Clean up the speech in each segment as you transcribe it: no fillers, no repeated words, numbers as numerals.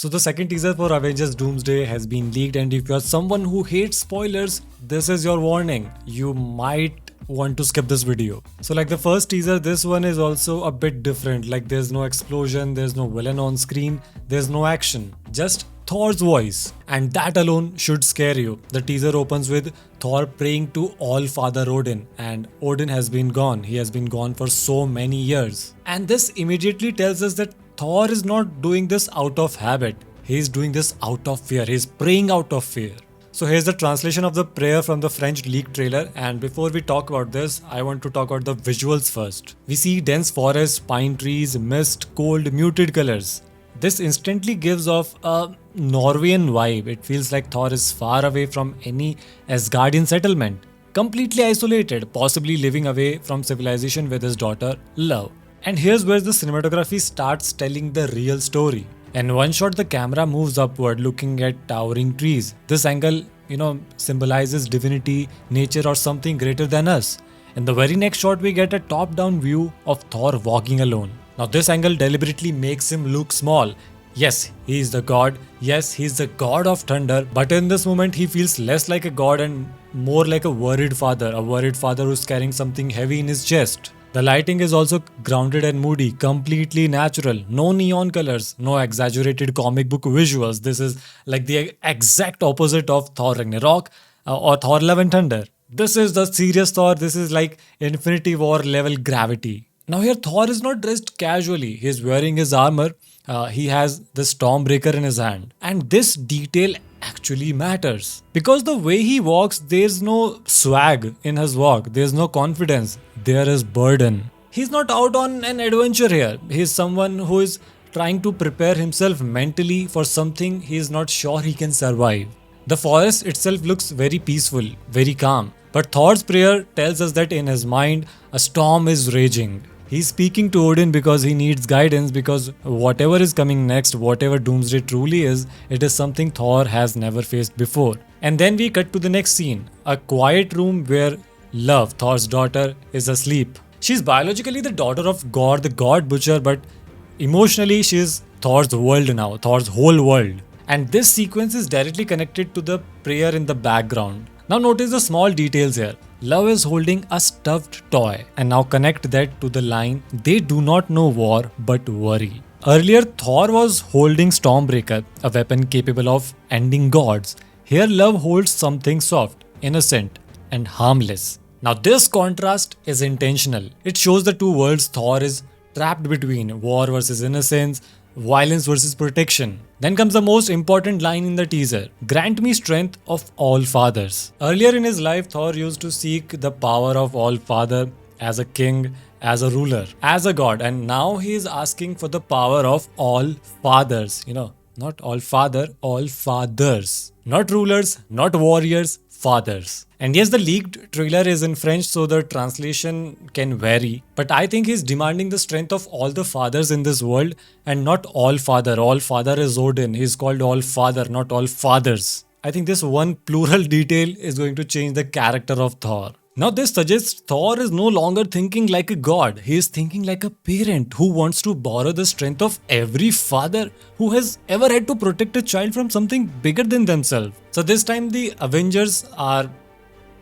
So the second teaser for Avengers Doomsday has been leaked, and if you're someone who hates spoilers, this is your warning. You might want to skip this video. So like the first teaser, this one is also a bit different. Like there's no explosion, there's no villain on screen, there's no action, just Thor's voice, and that alone should scare you. The teaser opens with Thor praying to All-Father Odin, and Odin has been gone. He has been gone for so many years. And this immediately tells us that Thor is not doing this out of habit. He is doing this out of fear. He is praying out of fear. So here's the translation of the prayer from the French leaked trailer, and before we talk about this, I want to talk about the visuals first. We see dense forests, pine trees, mist, cold, muted colors. This instantly gives off a Norwegian vibe. It feels like Thor is far away from any Asgardian settlement, completely isolated, possibly living away from civilization with his daughter, Love. And here's where the cinematography starts telling the real story. In one shot, the camera moves upward looking at towering trees. This angle, symbolizes divinity, nature, or something greater than us. In the very next shot, we get a top-down view of Thor walking alone. Now this angle deliberately makes him look small. Yes, he is the god. Yes, he is the god of thunder. But in this moment, he feels less like a god and more like a worried father who's carrying something heavy in his chest. The lighting is also grounded and moody, completely natural. No neon colors, no exaggerated comic book visuals. This is like the exact opposite of Thor Ragnarok or Thor Love and Thunder. This is the serious Thor. This is like Infinity War level gravity. Now here Thor is not dressed casually. He is wearing his armor. He has the Stormbreaker in his hand. And this detail actually matters. Because the way he walks, there's no swag in his walk. There's no confidence. There is burden. He's not out on an adventure here. He's someone who is trying to prepare himself mentally for something he is not sure he can survive. The forest itself looks very peaceful, very calm. But Thor's prayer tells us that in his mind, a storm is raging. He's speaking to Odin because he needs guidance, because whatever is coming next, whatever Doomsday truly is, it is something Thor has never faced before. And then we cut to the next scene, a quiet room where Love, Thor's daughter, is asleep. She's biologically the daughter of God, the God Butcher, but emotionally she is Thor's world now, Thor's whole world. And this sequence is directly connected to the prayer in the background. Now notice the small details here. Love is holding a stuffed toy, and now connect that to the line, they do not know war but worry. Earlier Thor was holding Stormbreaker, a weapon capable of ending gods. Here Love holds something soft, innocent and harmless. Now this contrast is intentional. It shows the two worlds Thor is trapped between, war versus innocence, violence versus protection. Then comes the most important line in the teaser. Grant me strength of all fathers. Earlier in his life, Thor used to seek the power of all father as a king, as a ruler, as a god. And now he is asking for the power of all fathers. Not all father, all fathers. Not rulers, not warriors, fathers. And yes, the leaked trailer is in French, so the translation can vary. But I think he's demanding the strength of all the fathers in this world and not all father. All father is Odin. He's called all father, not all fathers. I think this one plural detail is going to change the character of Thor. Now this suggests Thor is no longer thinking like a god. He is thinking like a parent who wants to borrow the strength of every father who has ever had to protect a child from something bigger than themselves. So this time the Avengers are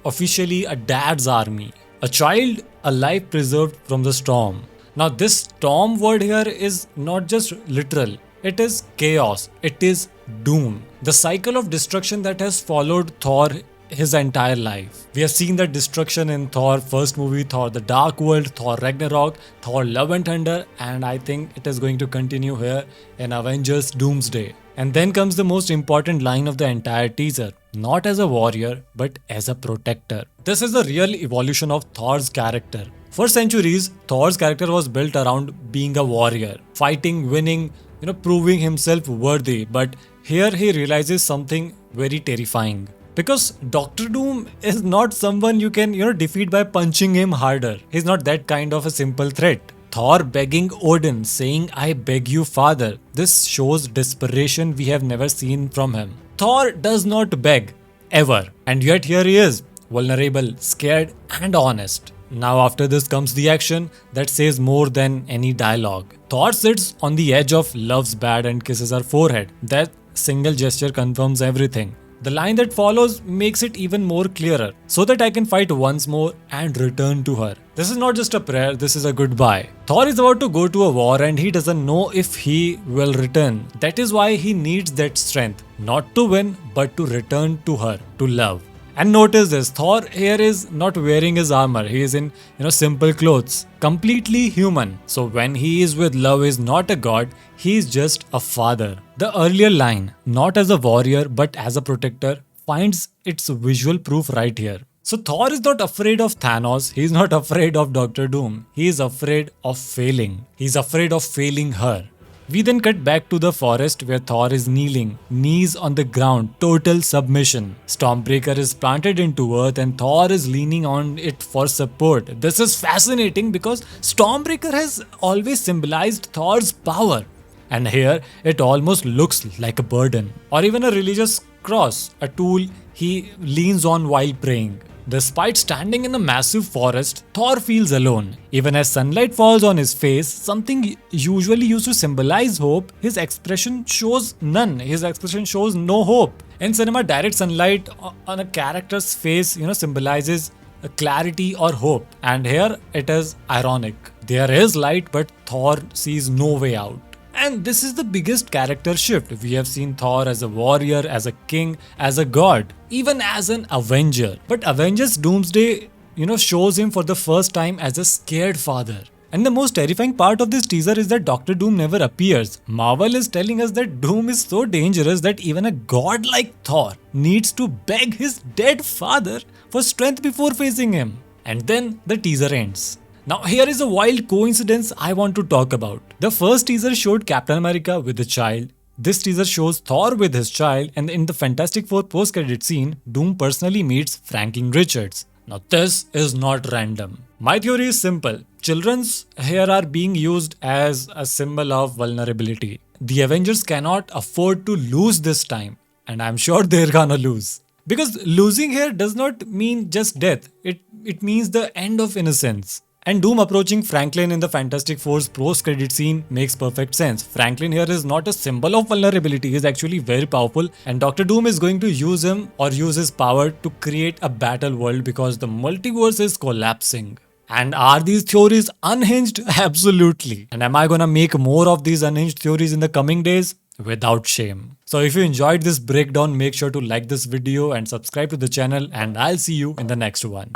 officially a dad's army. A child, a life preserved from the storm. Now this storm word here is not just literal. It is chaos. It is doom. The cycle of destruction that has followed Thor his entire life. We have seen that destruction in Thor first movie, Thor the Dark World, Thor Ragnarok, Thor Love and Thunder, and I think it is going to continue here in Avengers Doomsday. And then comes the most important line of the entire teaser. Not as a warrior, but as a protector. This is the real evolution of Thor's character. For centuries, Thor's character was built around being a warrior, fighting, winning, proving himself worthy. But here he realizes something very terrifying. Because Doctor Doom is not someone you can, defeat by punching him harder. He's not that kind of a simple threat. Thor begging Odin, saying, I beg you, father. This shows desperation we have never seen from him. Thor does not beg, ever. And yet here he is, vulnerable, scared and honest. Now after this comes the action that says more than any dialogue. Thor sits on the edge of love's bed and kisses her forehead. That single gesture confirms everything. The line that follows makes it even more clearer, so that I can fight once more and return to her. This is not just a prayer, this is a goodbye. Thor is about to go to a war and he doesn't know if he will return. That is why he needs that strength, not to win, but to return to her, to love. And notice this, Thor here is not wearing his armor, he is in simple clothes, completely human. So when he is with love is not a god, he is just a father. The earlier line, not as a warrior but as a protector, finds its visual proof right here. So Thor is not afraid of Thanos, he is not afraid of Doctor Doom, he is afraid of failing. He is afraid of failing her. We then cut back to the forest where Thor is kneeling, knees on the ground, total submission. Stormbreaker is planted into earth and Thor is leaning on it for support. This is fascinating because Stormbreaker has always symbolized Thor's power. And here it almost looks like a burden or even a religious cross, a tool he leans on while praying. Despite standing in a massive forest, Thor feels alone. Even as sunlight falls on his face, something usually used to symbolize hope, his expression shows none. His expression shows no hope. In cinema, direct sunlight on a character's face, symbolizes a clarity or hope. And here it is ironic. There is light, but Thor sees no way out. And this is the biggest character shift. We have seen Thor as a warrior, as a king, as a god, even as an Avenger. But Avengers Doomsday, shows him for the first time as a scared father. And the most terrifying part of this teaser is that Doctor Doom never appears. Marvel is telling us that Doom is so dangerous that even a god like Thor needs to beg his dead father for strength before facing him. And then the teaser ends. Now here is a wild coincidence I want to talk about. The first teaser showed Captain America with a child. This teaser shows Thor with his child, and in the Fantastic Four post-credit scene, Doom personally meets Franklin Richards. Now this is not random. My theory is simple. Children's here are being used as a symbol of vulnerability. The Avengers cannot afford to lose this time, and I'm sure they're gonna lose. Because losing here does not mean just death. It means the end of innocence. And Doom approaching Franklin in the Fantastic Four's post-credit scene makes perfect sense. Franklin here is not a symbol of vulnerability, he is actually very powerful, and Doctor Doom is going to use him or use his power to create a battle world because the multiverse is collapsing. And are these theories unhinged? Absolutely. And am I gonna make more of these unhinged theories in the coming days? Without shame. So if you enjoyed this breakdown, make sure to like this video and subscribe to the channel, and I'll see you in the next one.